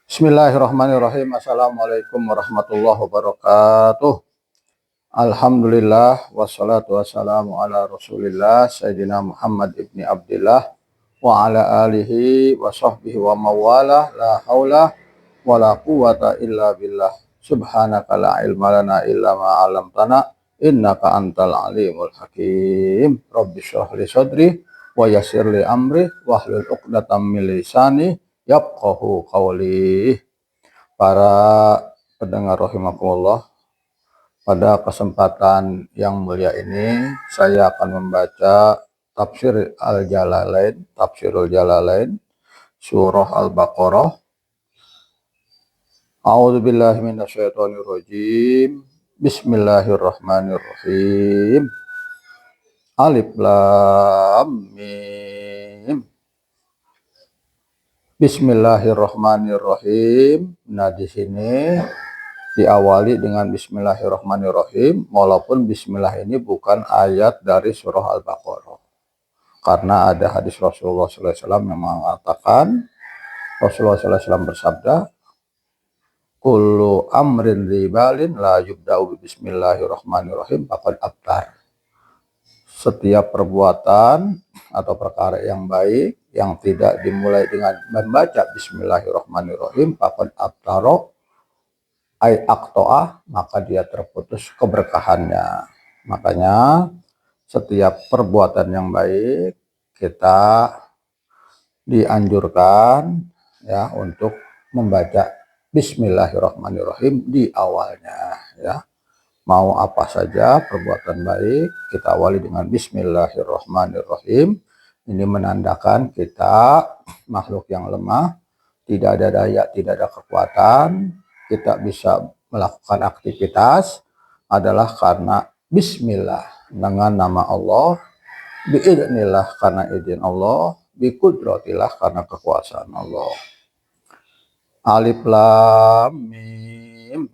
Bismillahirrahmanirrahim. Assalamualaikum warahmatullahi wabarakatuh. Alhamdulillah wassalatu wassalamu ala Rasulillah Sayyidina Muhammad ibni Abdillah wa ala alihi wa sahbihi wa mawalah. La haula wa la quwata illa billah. Subhanaka la ilma lana illa ma 'allamtana innaka antal alimul hakim. Rabbi shrah li sadri wa yassir li amri wahlul 'uqdatam min lisani yafqahu qawli. Para pendengar rahimakumullah, pada kesempatan yang mulia ini saya akan membaca Tafsirul Jalalain surah Al-Baqarah. A'udzubillahi minasyaitonirrajim. Bismillahirrahmanirrahim. Alif lam mim. Bismillahirrahmanirrahim. Nah, di sini diawali dengan Bismillahirrahmanirrahim, walaupun Bismillah ini bukan ayat dari surah Al-Baqarah, karena ada hadis Rasulullah SAW yang mengatakan, Rasulullah SAW bersabda, kullu amrin ribalin la yubda'u bismillahirrahmanirrahim faqad abtar. Setiap perbuatan atau perkara yang baik yang tidak dimulai dengan membaca Bismillahirrahmanirrahim faqad abtaro ay aqto'ah, maka dia terputus keberkahannya. Makanya setiap perbuatan yang baik kita dianjurkan ya untuk membaca Bismillahirrahmanirrahim di awalnya ya. Mau apa saja perbuatan baik kita awali dengan Bismillahirrahmanirrahim. Ini menandakan kita makhluk yang lemah, tidak ada daya, tidak ada kekuatan. Kita bisa melakukan aktivitas adalah karena Bismillah, dengan nama Allah, biidznillah karena izin Allah, biqudratillah karena kekuasaan Allah. Alif lam mim.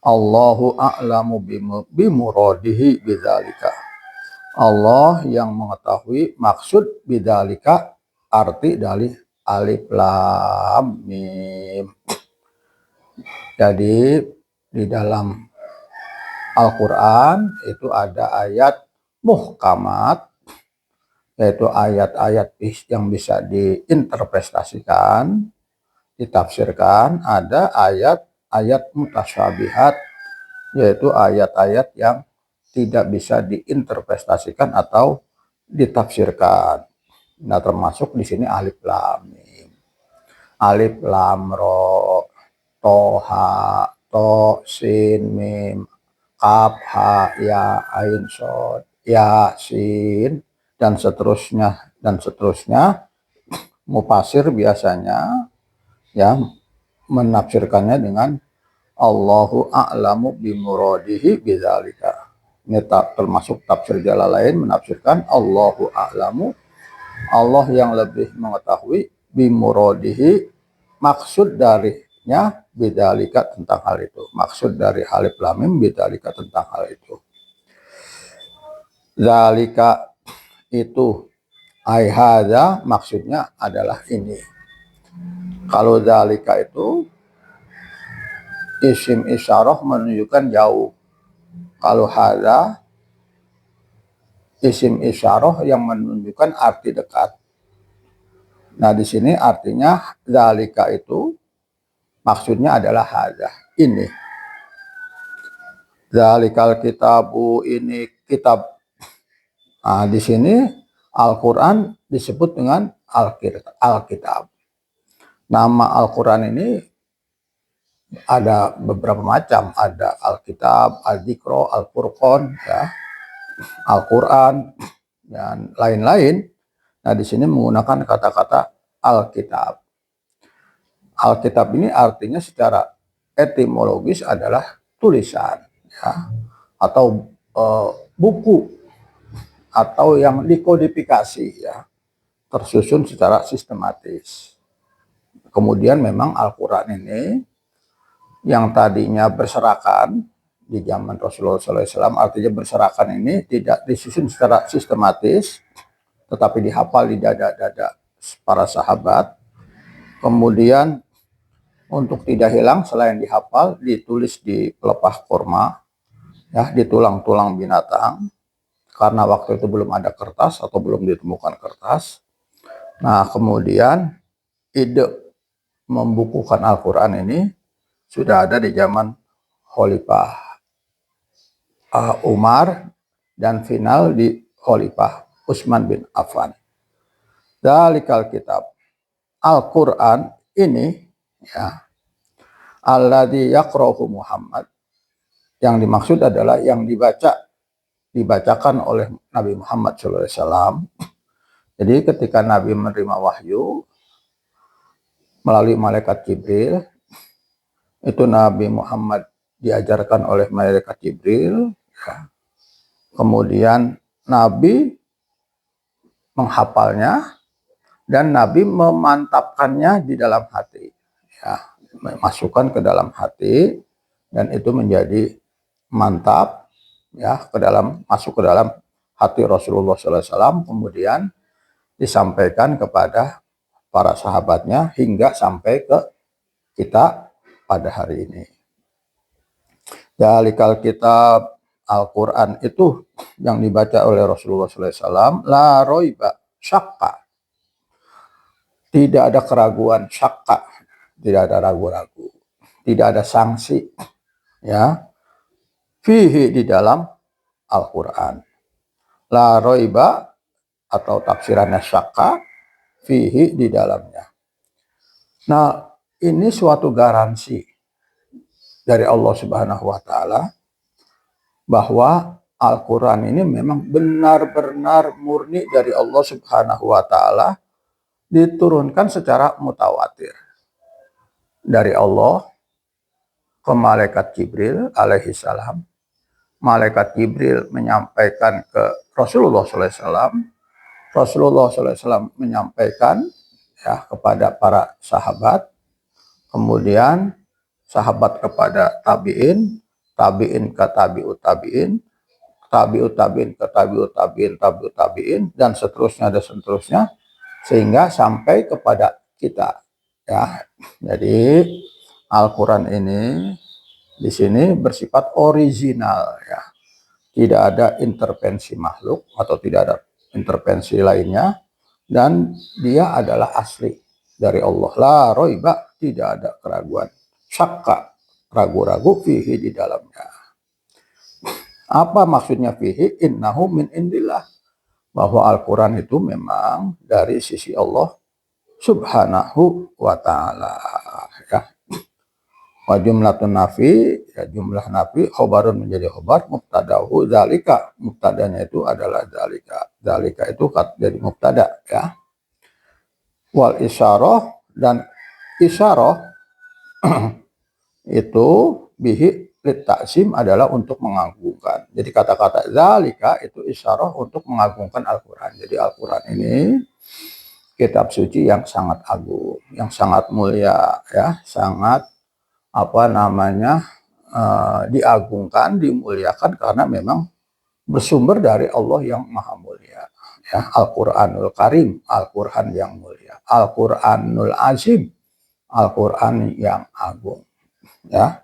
Allahu a'lamu bimuradihi bidzalika. Allah yang mengetahui maksud bidzalika, arti dari alif lam mim. Jadi di dalam Al-Quran itu ada ayat muhkamat, yaitu ayat-ayat yang bisa diinterpretasikan, ditafsirkan. Ada ayat mutasyabihat, yaitu ayat-ayat yang tidak bisa diinterpretasikan atau ditafsirkan. Nah, termasuk di sini alif lam mim, alif lam ro, toha, to, sin, mim, kaf, ha, ya, ain, sod, ya, sin, dan seterusnya dan seterusnya. Mufasir biasanya ya menafsirkannya dengan Allahu a'lamu bimuradihi bidzalika. Ini termasuk tafsir Jalalain menafsirkan Allahu a'lamu, Allah yang lebih mengetahui, bimuradihi, maksud darinya, bidzalika, tentang hal itu. Maksud dari alif lam mim bidzalika, tentang hal itu. Zalika itu, ai hadza, maksudnya adalah ini. Kalau zalika itu isim isyarah menunjukkan jauh. Kalau hadza isim isyarah yang menunjukkan arti dekat. Nah, di sini artinya zalika itu maksudnya adalah hadza, ini. Zalikal kitabu, ini kitab. Nah, di sini Al-Quran disebut dengan Alkitab. Nama Al-Quran ini ada beberapa macam, ada Alkitab, Al-Dzikro, Al-Furqan, ya, Al-Quran, dan lain-lain. Nah, di sini menggunakan kata-kata Alkitab. Alkitab ini artinya secara etimologis adalah tulisan, ya, atau buku, atau yang dikodifikasi, ya, tersusun secara sistematis. Kemudian memang Al-Quran ini yang tadinya berserakan di zaman Rasulullah SAW, artinya berserakan ini tidak disusun secara sistematis, tetapi dihafal di dada-dada para sahabat. Kemudian untuk tidak hilang selain dihafal, ditulis di pelepah kurma, ya, di tulang-tulang binatang, karena waktu itu belum ada kertas atau belum ditemukan kertas. Nah, kemudian ide membukukan Al-Quran ini sudah ada di zaman Khalifah Umar dan final di Khalifah Utsman bin Affan. Dalikal kitab, Al-Quran ini, ya, alladzi yaqra'uhu Muhammad, yang dimaksud adalah yang dibacakan oleh Nabi Muhammad SAW. Jadi ketika Nabi menerima wahyu melalui malaikat Jibril, itu Nabi Muhammad diajarkan oleh malaikat Jibril, ya. Kemudian Nabi menghafalnya dan Nabi memantapkannya di dalam hati, ya, masukkan ke dalam hati, dan itu menjadi mantap, ya, masuk ke dalam hati Rasulullah SAW, kemudian disampaikan kepada para sahabatnya hingga sampai ke kita pada hari ini. Dalikal kitab, Al-Quran itu yang dibaca oleh Rasulullah SAW, la roiba syakka, tidak ada keraguan, syakka, tidak ada ragu-ragu, tidak ada sanksi, ya, fihi, di dalam Al-Quran. La roiba atau tafsirannya syakka, fihi, di dalamnya. Nah, ini suatu garansi dari Allah Subhanahu wa Ta'ala bahwa Al-Quran ini memang benar-benar murni dari Allah Subhanahu wa Ta'ala, diturunkan secara mutawatir dari Allah ke malaikat Jibril alaihi salam. Malaikat Jibril menyampaikan ke Rasulullah SAW, Rasulullah SAW menyampaikan, ya, kepada para sahabat, kemudian sahabat kepada tabi'in, tabi'in ke tabi'ut tabi'in, tabi'ut tabi'in ke tabi'ut tabi'in, tabi'ut tabi'in, dan seterusnya, sehingga sampai kepada kita, ya. Jadi Al-Quran ini di sini bersifat original, ya. Tidak ada intervensi makhluk atau tidak ada intervensi lainnya, dan dia adalah asli dari Allah. La roiba, tidak ada keraguan. Syakka, ragu-ragu, fihi, di dalamnya. Apa maksudnya fihi? Innahu min indillah, bahwa Al-Quran itu memang dari sisi Allah Subhanahu wa Ta'ala, ya. Wa jumlatun nafi, ya, jumlah nafi, khobarun menjadi khobar, mubtadahu dzalika, mubtadanya itu adalah dzalika, dzalika itu jadi mubtada, ya. Wal isyarah, dan isyarah itu bihi lit ta'zim, adalah untuk mengagungkan. Jadi kata-kata dzalika itu isyarah untuk mengagungkan Al-Quran. Jadi Al-Quran ini kitab suci yang sangat agung, yang sangat mulia, ya, sangat diagungkan, dimuliakan, karena memang bersumber dari Allah yang maha mulia, ya. Al-Quranul Karim, Al-Quran yang mulia, Al-Quranul Azim, Al-Quran yang agung, ya.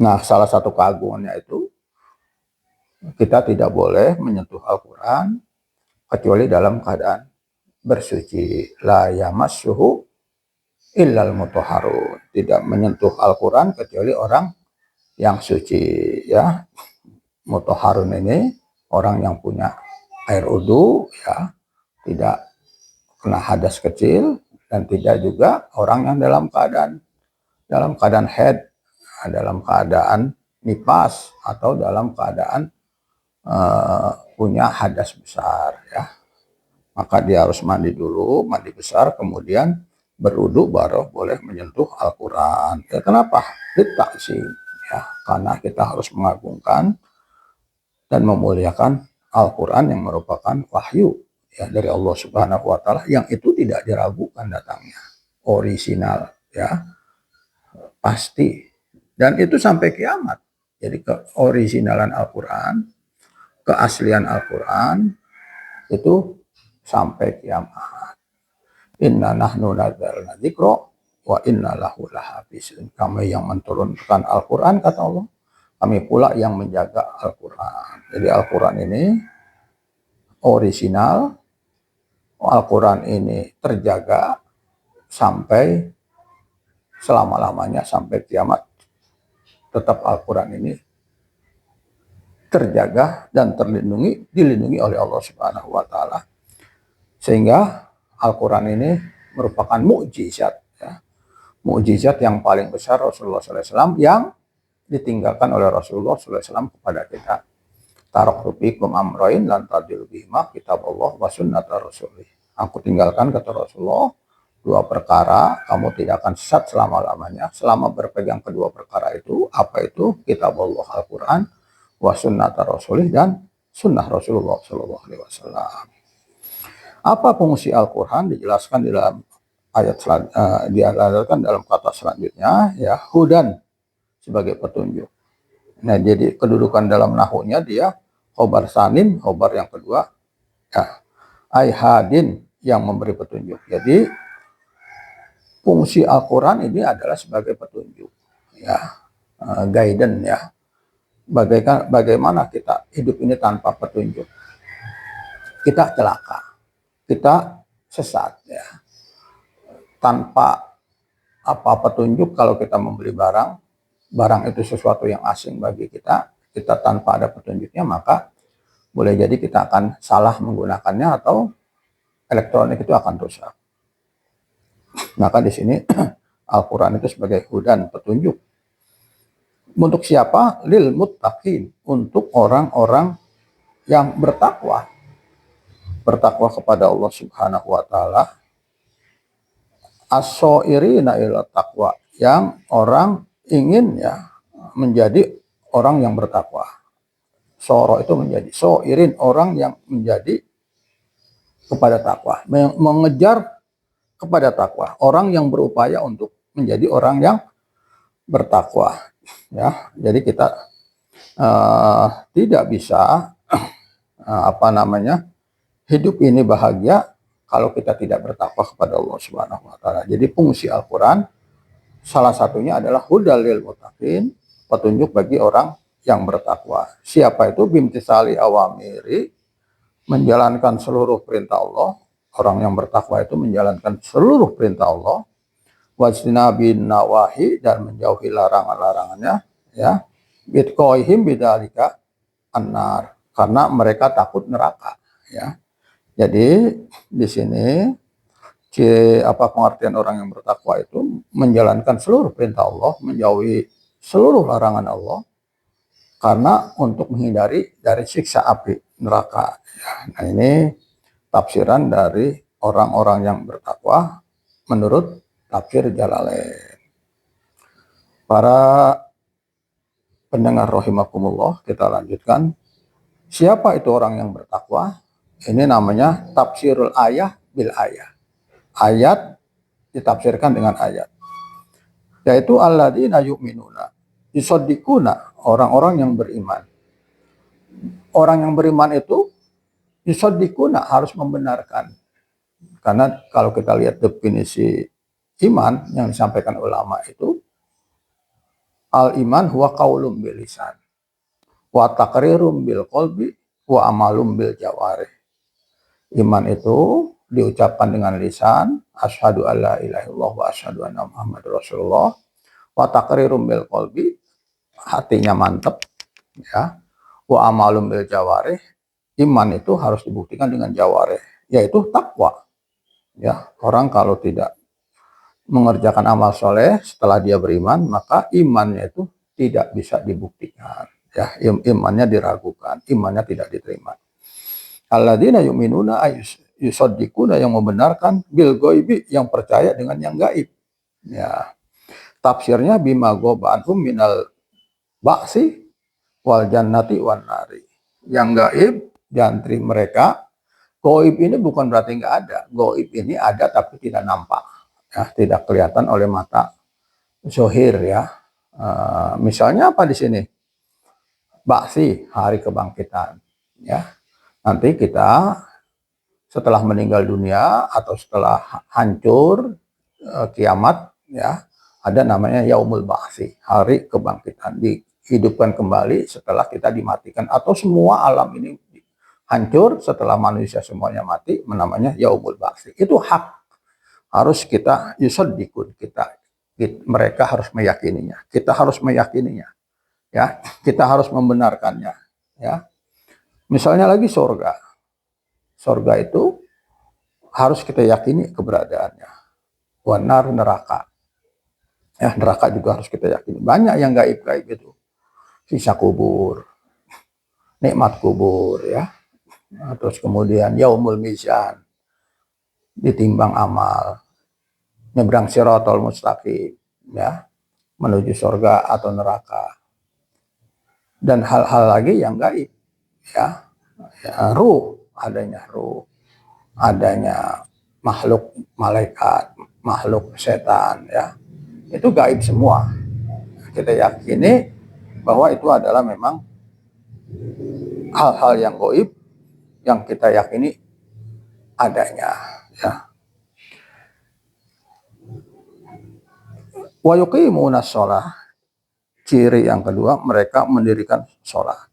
Nah, salah satu keagungannya itu kita tidak boleh menyentuh Al-Quran kecuali dalam keadaan bersuci. La yamassuhu illal mutahharun, tidak menyentuh Al-Quran kecuali orang yang suci, ya. Mutahharun ini orang yang punya air wudu, ya, tidak kena hadas kecil, dan tidak juga orang yang dalam keadaan haid, dalam keadaan nifas, atau dalam keadaan punya hadas besar, ya. Maka dia harus mandi dulu, mandi besar, kemudian berwudu, baru boleh menyentuh Al-Quran. Ya, kenapa? Ditaksim, ya, karena kita harus mengagungkan dan memuliakan Al-Quran yang merupakan wahyu, ya, dari Allah Subhanahu wa Ta'ala, yang itu tidak diragukan datangnya, orisinal, ya, pasti, dan itu sampai kiamat. Jadi keoriginalan Al-Quran, keaslian Al-Quran itu sampai kiamat. Inna nahnu nazzalna dzikra wa inna lahu lahafizun. Kami yang menurunkan Al-Quran, kata Allah, kami pula yang menjaga Al-Quran. Jadi Al-Quran ini orisinal, Al-Quran ini terjaga sampai selama-lamanya, sampai kiamat. Tetap Al-Quran ini terjaga dan dilindungi oleh Allah Subhanahu wa Ta'ala. Sehingga Al-Quran ini merupakan mukjizat, ya. Mukjizat yang paling besar Rasulullah SAW yang ditinggalkan oleh Rasulullah SAW kepada kita. Taraktu fikum amrain lan tadillu bihima kitab Allah wa sunnata rasulih. Aku tinggalkan, kata Rasulullah, dua perkara kamu tidak akan sesat selama-lamanya selama berpegang kedua perkara itu. Apa itu? Kitab Allah Al-Quran wa sunnata rasulih, dan sunnah Rasulullah SAW. Apa fungsi Al-Quran? Dijelaskan di dalam ayat dijelaskan dalam kata selanjutnya, ya, hudan, sebagai petunjuk. Nah, jadi kedudukan dalam nahunya dia khobar sanin, khobar yang kedua, ya, aihadin, yang memberi petunjuk. Jadi fungsi Al-Quran ini adalah sebagai petunjuk, ya, guidance, ya. Bagaimana kita hidup ini tanpa petunjuk? Kita celaka, kita sesat, ya. Tanpa petunjuk, kalau kita membeli barang itu sesuatu yang asing bagi kita tanpa ada petunjuknya, maka boleh jadi kita akan salah menggunakannya atau elektronik itu akan rusak. Maka di sini Al-Quran itu sebagai hudan, petunjuk. Untuk siapa? Lil muttaqin, untuk orang-orang yang bertakwa. Bertakwa kepada Allah Subhanahu wa Ta'ala. As-soirina ila taqwa, yang orang ingin, ya, menjadi orang yang bertakwa. Soro itu menjadi, soirin, orang yang menjadi kepada takwa, mengejar kepada takwa, orang yang berupaya untuk menjadi orang yang bertakwa, ya. Jadi kita tidak bisa hidup ini bahagia kalau kita tidak bertakwa kepada Allah Subhanahu wa Ta'ala. Jadi fungsi Al-Quran salah satunya adalah hudal lil muttaqin, petunjuk bagi orang yang bertakwa. Siapa itu? Bimtisali awamiri, menjalankan seluruh perintah Allah. Orang yang bertakwa itu menjalankan seluruh perintah Allah. Wajtinabin nawahi, dan menjauhi larangan-larangannya, ya. Bitqoihim bidalika annar, karena mereka takut neraka, ya. Jadi di sini pengertian orang yang bertakwa itu menjalankan seluruh perintah Allah, menjauhi seluruh larangan Allah, karena untuk menghindari dari siksa api neraka, ya. Nah, ini tafsiran dari orang-orang yang bertakwa menurut tafsir Jalalain. Para pendengar rahimakumullah, kita lanjutkan. Siapa itu orang yang bertakwa? Ini namanya tafsirul ayah bil ayah. Ayat ditafsirkan dengan ayat. Yaitu alladzina yu'minuna yusaddiquna, orang-orang yang beriman. Orang yang beriman itu yusaddiquna, harus membenarkan. Karena kalau kita lihat definisi iman yang disampaikan ulama itu, al-iman huwa qaulun bil lisan wa taqrirum bil qalbi wa amalum bil jawarih. Iman itu diucapkan dengan lisan, asyhadu alla ilaha illallah wa asyhadu anna muhammadar rasulullah, wa taqrirum bil qalbi, hatinya mantap, ya. Wa amalum bil jawarih, iman itu harus dibuktikan dengan jawarih, yaitu takwa, ya. Orang kalau tidak mengerjakan amal soleh setelah dia beriman, maka imannya itu tidak bisa dibuktikan, ya. Imannya diragukan, imannya tidak diterima. Alladzina yu'minuna yusaddiquna, yang membenarkan, bil ghaibi, yang percaya dengan yang gaib, ya. Tafsirnya bima ghaba anhum minal ba'si wal jannati wan nari. Yang gaib di antara mereka, gaib ini bukan berarti nggak ada. Gaib ini ada tapi tidak nampak, ya, tidak kelihatan oleh mata zohir, ya. Misalnya apa di sini? Ba'si, hari kebangkitan, ya. Nanti kita setelah meninggal dunia atau setelah hancur kiamat, ya. Ada namanya yaumul ba'tsi, hari kebangkitan, dihidupkan kembali setelah kita dimatikan, atau semua alam ini hancur setelah manusia semuanya mati, namanya yaumul ba'tsi. Itu hak, harus kita yusaddiqun, mereka harus meyakininya, kita harus meyakininya, ya. Kita harus membenarkannya, ya. Misalnya lagi surga itu harus kita yakini keberadaannya. Wanar, neraka, ya, neraka juga harus kita yakini. Banyak yang gaib-gaib itu, sisa kubur, nikmat kubur, ya. Nah, terus kemudian yaumul mizan, ditimbang amal, nyebrang siratal mustaqim, ya, menuju surga atau neraka, dan hal-hal lagi yang gaib, ya. Ruh, adanya makhluk malaikat, makhluk setan, ya, itu gaib semua. Kita yakini bahwa itu adalah memang hal-hal yang gaib yang kita yakini adanya, ya. Wa yuqimuna shalah, ciri yang kedua, mereka mendirikan sholat.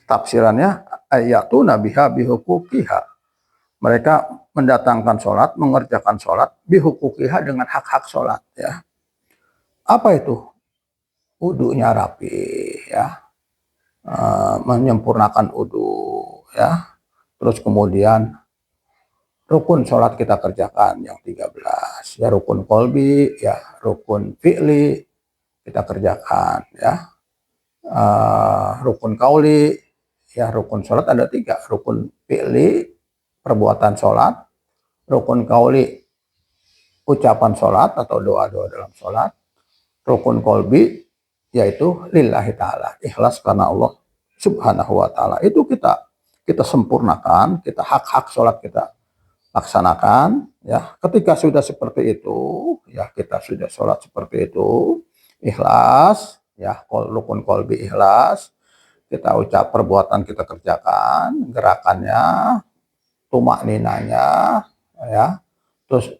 Tafsirannya ayatuna biha bihuquqiha, mereka mendatangkan sholat, mengerjakan sholat bihuquqiha, dengan hak-hak sholat, ya. Apa itu? Wudunya rapi, ya, menyempurnakan wudu, ya. Terus kemudian rukun sholat kita kerjakan yang 13, ya, rukun kolbi, ya, rukun fi'li kita kerjakan, ya. Rukun kauli, ya, rukun sholat ada 3, rukun fi'li perbuatan sholat, rukun kauli ucapan sholat atau doa-doa dalam sholat, rukun kolbi yaitu lillahi ta'ala, ikhlas karena Allah subhanahu wa ta'ala. Itu kita sempurnakan, kita hak-hak sholat kita laksanakan, ya. Ketika sudah seperti itu, ya, kita sudah sholat seperti itu, ikhlas, ya, rukun kolbi ikhlas, kita ucap perbuatan kita kerjakan, gerakannya, tumak ninanya, ya, terus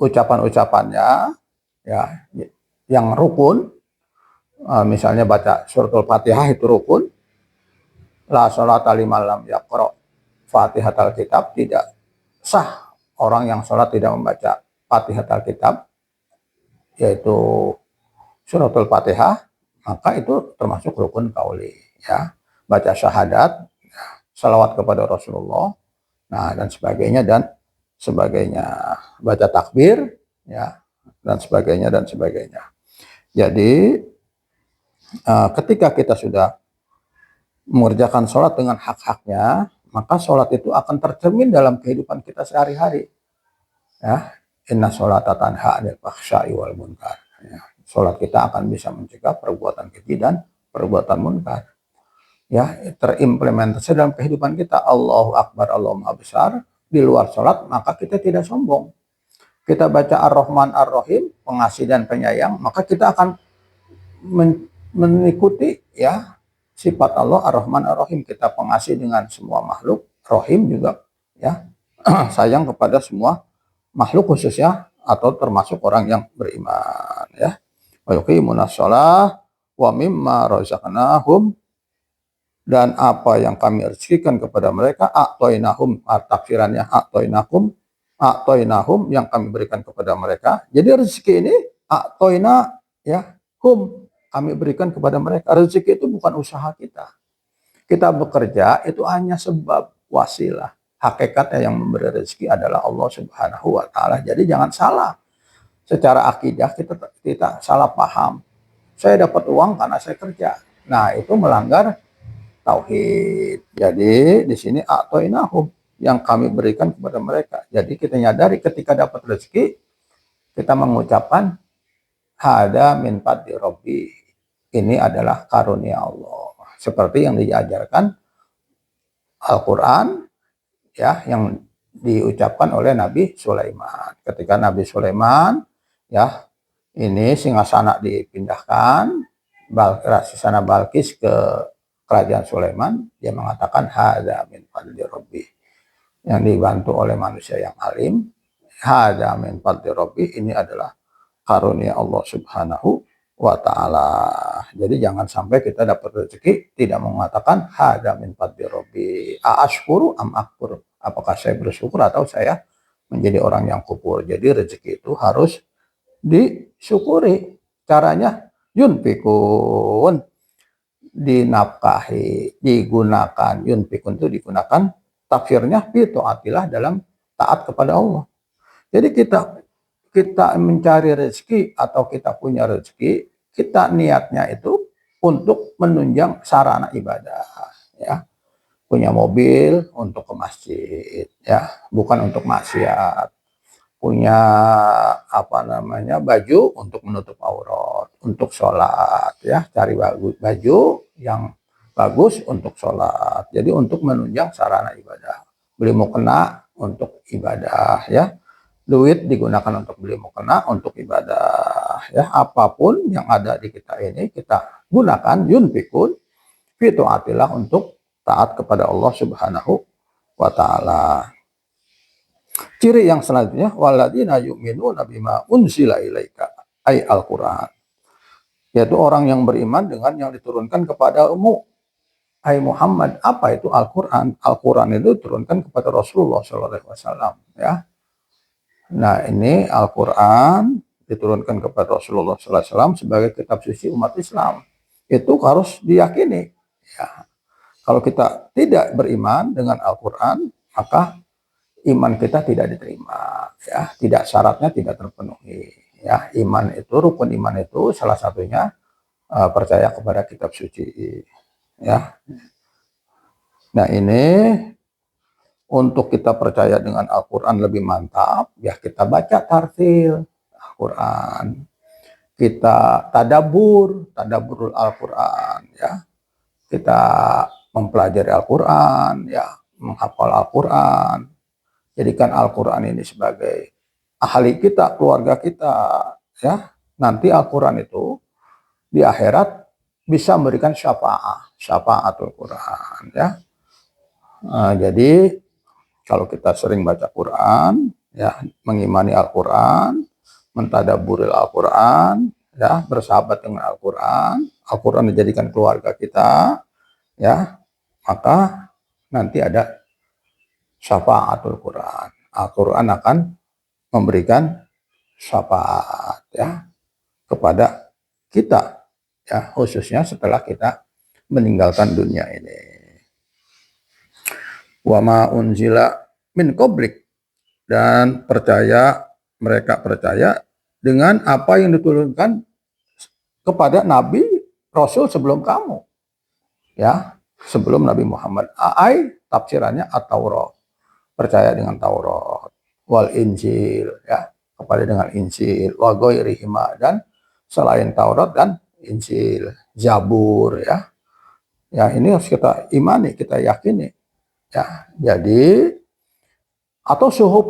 ucapan-ucapannya, ya, yang rukun, misalnya baca suratul Fatihah itu rukun. La sholata liman lam yaqra Fatihatal kitab, tidak sah orang yang sholat tidak membaca Fatihatal kitab, yaitu suratul Fatihah, maka itu termasuk rukun kauli, ya. Baca syahadat, salawat kepada Rasulullah, nah, dan sebagainya, baca takbir, ya, dan sebagainya. Jadi ketika kita sudah mengerjakan sholat dengan hak-haknya, maka sholat itu akan tercermin dalam kehidupan kita sehari-hari, ya. Inna sholata tanha 'anil fahsya'i wal munkar, ya. Sholat kita akan bisa mencegah perbuatan keji dan perbuatan munkar, ya, terimplementasi dalam kehidupan kita. Allahu Akbar, Allahu Maha Besar. Di luar sholat maka kita tidak sombong. Kita baca Ar-Rahman Ar-Rahim, pengasih dan penyayang, maka kita akan mengikuti, ya, sifat Allah Ar-Rahman Ar-Rahim. Kita pengasih dengan semua makhluk, Rahim juga, ya, sayang kepada semua makhluk, khususnya atau termasuk orang yang beriman, ya. Wa yuqimunas shalah wa mimma razaqnahum, dan apa yang kami rezekikan kepada mereka, a'toinahum, tafsirannya a'toinahum, yang kami berikan kepada mereka. Jadi rezeki ini a'toina, ya, hum, kami berikan kepada mereka. Rezeki itu bukan usaha kita. Kita bekerja itu hanya sebab, wasilah. Hakikatnya yang memberi rezeki adalah Allah subhanahu wa ta'ala. Jadi jangan salah. Secara akidah kita salah paham. Saya dapat uang karena saya kerja. Nah, itu melanggar tauhid. Jadi di sini a'toinahum, yang kami berikan kepada mereka. Jadi kita nyadari ketika dapat rezeki, kita mengucapkan hada min fadli rabbi, ini adalah karunia Allah. Seperti yang diajarkan Al-Quran, ya, yang diucapkan oleh Nabi Sulaiman. Ketika Nabi Sulaiman, ya, ini singgasana dipindahkan, Sisana Balkis ke kerajaan Sulaiman, dia mengatakan hada min fadli rabbi, yang dibantu oleh manusia yang alim. Hada min fadli rabbi, ini adalah karunia Allah Subhanahu wa ta'ala. Jadi jangan sampai kita dapat rezeki tidak mengatakan hada min fadli rabbi aashkuru am akfur, apakah saya bersyukur atau saya menjadi orang yang kufur. Jadi rezeki itu harus disyukuri. Caranya yunfikun, dinafkahi, digunakan. Yunfikun itu digunakan, tafsirnya fita'atillah, dalam taat kepada Allah. Jadi kita mencari rezeki atau kita punya rezeki, kita niatnya itu untuk menunjang sarana ibadah, ya. Punya mobil untuk ke masjid, ya, bukan untuk maksiat. Punya baju untuk menutup aurat, untuk sholat, ya, cari baju yang bagus untuk sholat. Jadi untuk menunjang sarana ibadah. Beli mukena untuk ibadah, ya. Duit digunakan untuk beli mukena untuk ibadah, ya. Apapun yang ada di kita ini kita gunakan yunfikun fi taatillah, untuk taat kepada Allah Subhanahu wa ta'ala. Ciri yang selanjutnya, walladzina yu'minuna bima unzila ilaika, ay Al-Qur'an, yaitu orang yang beriman dengan yang diturunkan kepadamu, ay Muhammad. Apa itu Al-Qur'an? Al-Qur'an itu diturunkan kepada Rasulullah SAW, ya. Nah, ini Al-Qur'an diturunkan kepada Rasulullah SAW sebagai kitab suci umat Islam. Itu harus diyakini, ya. Kalau kita tidak beriman dengan Al-Qur'an, maka iman kita tidak diterima, ya. Tidak, syaratnya tidak terpenuhi, ya. Iman itu, rukun iman itu salah satunya percaya kepada kitab suci, ya. Nah, ini untuk kita percaya dengan Al-Qur'an lebih mantap, ya kita baca tartil Al-Qur'an, kita tadaburul Al-Qur'an, ya. Kita mempelajari Al-Qur'an, ya, menghafal Al-Qur'an. Jadikan Al-Qur'an ini sebagai ahli kita, keluarga kita, ya. Nanti Al-Qur'an itu di akhirat bisa memberikan syafaatul Qur'an, ya. Jadi kalau kita sering baca Quran, ya, mengimani Al-Qur'an, mentadaburil Al-Qur'an, ya, bersahabat dengan Al-Qur'an, Al-Qur'an dijadikan keluarga kita, ya, maka nanti ada syafaatul Quran. Al-Quran akan memberikan syafaat, ya, kepada kita, ya, khususnya setelah kita meninggalkan dunia ini. Wa ma unzila min qablik, dan mereka percaya dengan apa yang diturunkan kepada Nabi Rasul sebelum kamu, ya, sebelum Nabi Muhammad. Tafsirannya at-Taurat, percaya dengan Taurat, wal Injil, ya, kepada dengan Injil, wa ghairihima, dan selain Taurat dan Injil, Zabur, ya. Ya, ini harus kita imani, kita yakini, ya. Jadi atau suhuf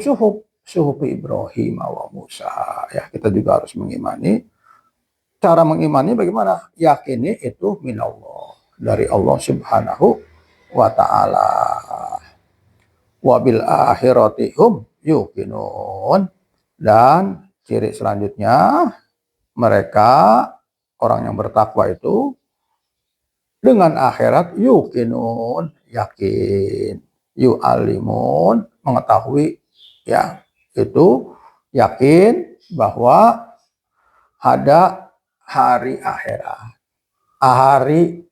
Ibrahim wa Musa, ya, kita juga harus mengimani. Cara mengimani bagaimana? Yakini itu minallah, dari Allah Subhanahu wa ta'ala. Wabil akhirati hum yuqinun, dan ciri selanjutnya, mereka orang yang bertakwa itu dengan akhirat yuqinun, yakin, yu'alimun, mengetahui, ya, itu yakin bahwa ada hari akhirat, hari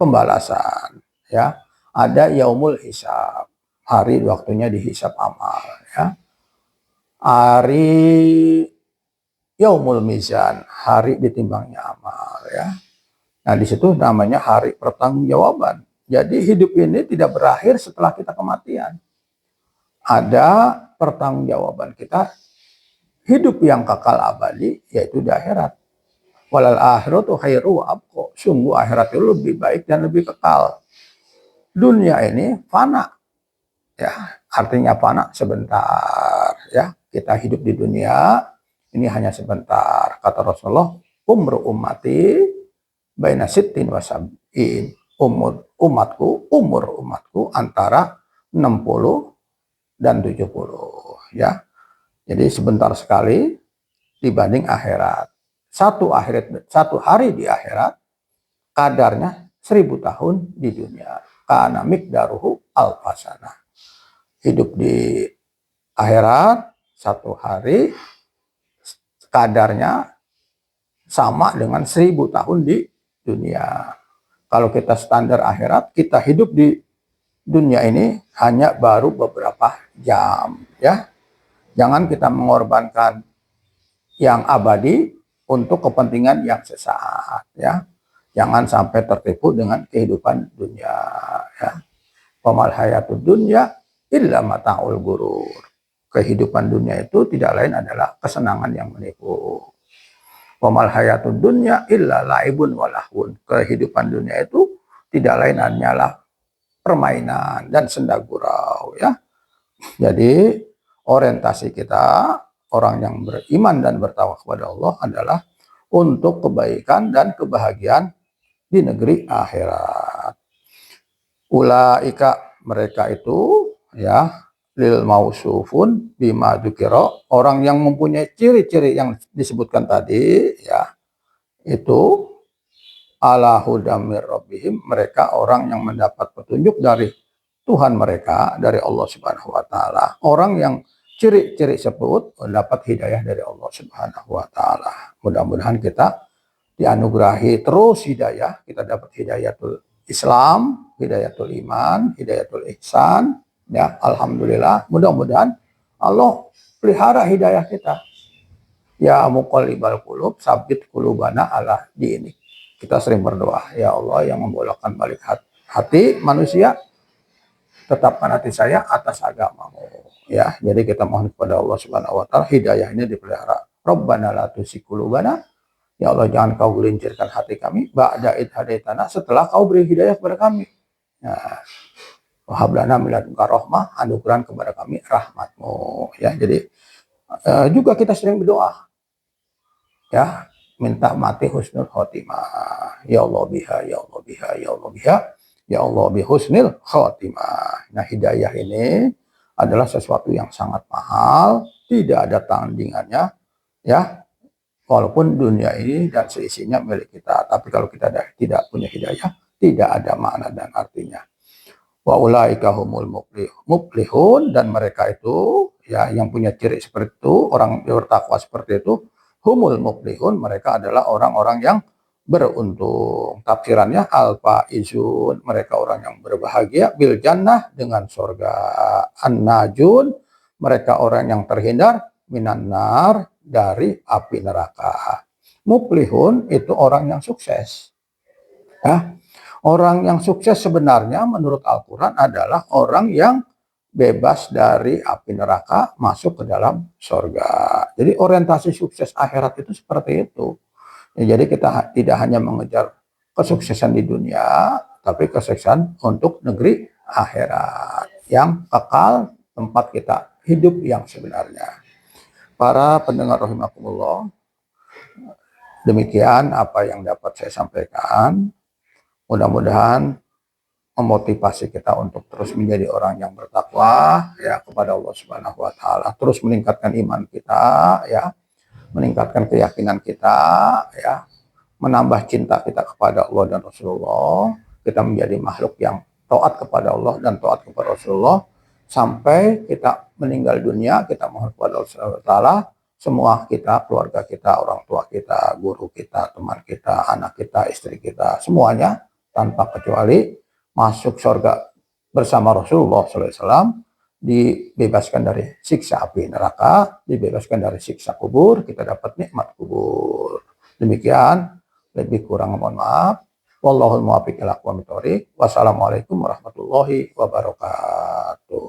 pembalasan, ya, ada yaumul hisab, hari waktunya dihisab amal, ya. Hari yaumul mizan, hari ditimbangnya amal, ya. Nah, di situ namanya hari pertanggungjawaban. Jadi hidup ini tidak berakhir setelah kita kematian. Ada pertanggungjawaban kita, hidup yang kekal abadi, yaitu di akhirat. Walal akhiratu khairu wa abqa, sungguh akhirat itu lebih baik dan lebih kekal. Dunia ini fana, ya, artinya fana, sebentar, ya. Kita hidup di dunia ini hanya sebentar. Kata Rasulullah, umru ummati baina sittin wa sab'in, umur umatku antara 60 dan 70, ya. Jadi sebentar sekali dibanding akhirat. Satu hari di akhirat kadarnya 1000 tahun di dunia. Kana miqdaruhu alfasana. Hidup di akhirat satu hari kadarnya sama dengan 1000 tahun di dunia. Kalau kita standar akhirat, kita hidup di dunia ini hanya baru beberapa jam, ya. Jangan kita mengorbankan yang abadi untuk kepentingan yang sesaat, ya. Jangan sampai tertipu dengan kehidupan dunia, ya. Wamal hayatud dunya illa mata'ul gurur. Kehidupan dunia itu tidak lain adalah kesenangan yang menipu. Wamal hayatud dunya illa laibun walahun. Kehidupan dunia itu tidak lain hanyalah permainan dan senda gurau, ya. Jadi orientasi kita orang yang beriman dan bertakwa kepada Allah adalah untuk kebaikan dan kebahagiaan di negeri akhirat. Ulaika, mereka itu, ya, lil mausufun bima dzukira, orang yang mempunyai ciri-ciri yang disebutkan tadi, ya, itu ala hudamir rabbihim, mereka orang yang mendapat petunjuk dari Tuhan mereka, dari Allah Subhanahu wa taala. Orang yang ciri-ciri sebut mendapat hidayah dari Allah Subhanahu wa taala. Mudah-mudahan kita dianugerahi terus hidayah, kita dapat hidayatul Islam, hidayatul iman, hidayatul ihsan, ya. Alhamdulillah, mudah-mudahan Allah pelihara hidayah kita. Ya muqallibal qulub, sabit qulubana ala dinik. Kita sering berdoa, ya Allah yang membolakkan balik hati manusia, tetapkan hati saya atas agamamu, ya. Jadi kita mohon kepada Allah Subhanahu wa taala hidayah ini dipelihara. Rabbana la tuzigh qulubana, ya Allah jangan kau gelincirkan hati kami ba'da id hadaitana, setelah kau beri hidayah kepada kami. Nah, wahab lana min ladunka rahmah, anugerah kepada kami rahmatmu, ya. Jadi juga kita sering berdoa, ya, minta mati husnul khotimah. Ya Allah biha, ya Allah biha, ya Allah biha, ya Allah bihusnil khotimah. Nah, hidayah ini adalah sesuatu yang sangat mahal, tidak ada tandingannya, ya. Walaupun dunia ini dan seisinya milik kita, tapi kalau kita tidak punya hidayah, tidak ada makna dan artinya. Wa ulaika humul muflihun, dan mereka itu, ya, yang punya ciri seperti itu, orang bertakwa seperti itu, humul muflihun, mereka adalah orang-orang yang beruntung. Tafsirannya al-faizun, mereka orang yang berbahagia, bil jannah, dengan surga. An-najun, mereka orang yang terhindar, minan nar, dari api neraka. Muflihun itu orang yang sukses, ya. Orang yang sukses sebenarnya menurut Al-Quran adalah orang yang bebas dari api neraka, masuk ke dalam surga. Jadi orientasi sukses akhirat itu seperti itu. Ya, jadi kita tidak hanya mengejar kesuksesan di dunia, tapi kesuksesan untuk negeri akhirat yang kekal, tempat kita hidup yang sebenarnya. Para pendengar rahimakumullah, demikian apa yang dapat saya sampaikan. Mudah-mudahan memotivasi kita untuk terus menjadi orang yang bertakwa, ya, kepada Allah Subhanahu wa taala, terus meningkatkan iman kita, ya, meningkatkan keyakinan kita, ya, menambah cinta kita kepada Allah dan Rasulullah. Kita menjadi makhluk yang taat kepada Allah dan taat kepada Rasulullah sampai kita meninggal dunia. Kita mohon kepada Allah Subhanahu wa taala semua kita, keluarga kita, orang tua kita, guru kita, teman kita, anak kita, istri kita, semuanya tanpa kecuali masuk surga bersama Rasulullah SAW, dibebaskan dari siksa api neraka, dibebaskan dari siksa kubur, kita dapat nikmat kubur. Demikian, lebih kurang mohon maaf. Wallahul muwaffiq ila aqwamit thoriq. Wassalamualaikum warahmatullahi wabarakatuh.